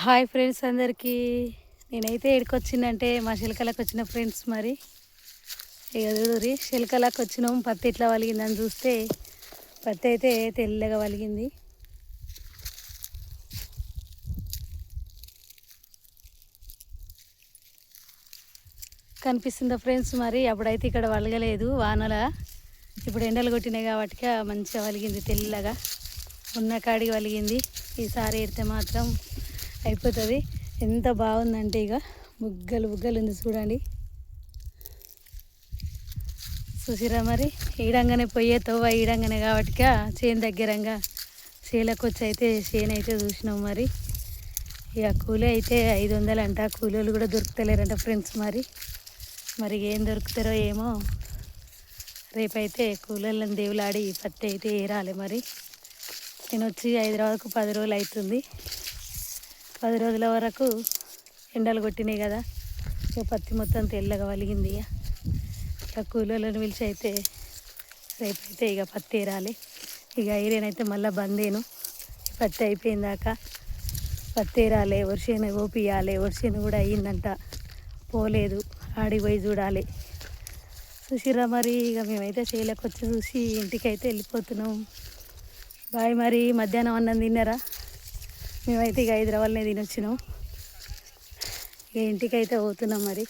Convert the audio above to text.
Hi friends అందరికీ. నేనైతే ఏడుకొచ్చిందంటే మా చిలకలకు వచ్చిన ఫ్రెండ్స్ మరి ఇక చూడుర్రి చిలకలకు వచ్చినాం. పత్తి ఇట్లా వలిగిందని చూస్తే పత్తి అయితే తెల్లగా వలిగింది. కనిపిస్తుందా ఫ్రెండ్స్? మరి అప్పుడైతే ఇక్కడ వలగలేదు వానల, ఇప్పుడు ఎండలు కొట్టినాయి కాబట్టి మంచిగా వలిగింది, తెల్లగా ఉన్న కాడికి వలిగింది. ఈసారి ఎడితే మాత్రం అయిపోతుంది. ఎంత బాగుందంటే ఇక బుగ్గలు బుగ్గలు ఉంది చూడండి. చూసిరా మరి ఈడంగానే పోయే తోవ ఈడంగానే కాబట్టి చేను దగ్గరంగా చేలకు వచ్చి అయితే చేను అయితే చూసినాం. మరి ఇక కూలీ అయితే 500 అంట. కూలీలు కూడా దొరుకుతలేరంట ఫ్రెండ్స్. మరి ఏం దొరుకుతారో ఏమో. రేపైతే కూలీలను దేవులాడి పత్తి అయితే ఏరాలి. మరి నేను వచ్చి హైదరాబాద్కు 10 రోజులు అవుతుంది. 10 రోజుల వరకు ఎండలు కొట్టినాయి కదా, ఇక పత్తి మొత్తం తెల్లగా వలిగింది. ఇక కూలీలను పిలిచి అయితే రేపైతే ఇక పత్తి ఏరాలి. ఇక ఐరేనైతే మళ్ళీ బందేను. పత్తి అయిపోయిందాక పత్తి ఏరాలి, వర్షేను ఓపియాలి. వర్షేను కూడా అయ్యిందంట, పోలేదు, ఆడికి పోయి చూడాలి. చూసిరా మరి ఇక మేమైతే చేయలేక వచ్చి చూసి ఇంటికైతే వెళ్ళిపోతున్నాం. బాయ్. మరి మధ్యాహ్నం అన్నం తిన్నారా? మేమైతే ఇక హైదరాబాద్నే తినొచ్చినాం. ఇక ఇంటికైతే పోతున్నాం. మరి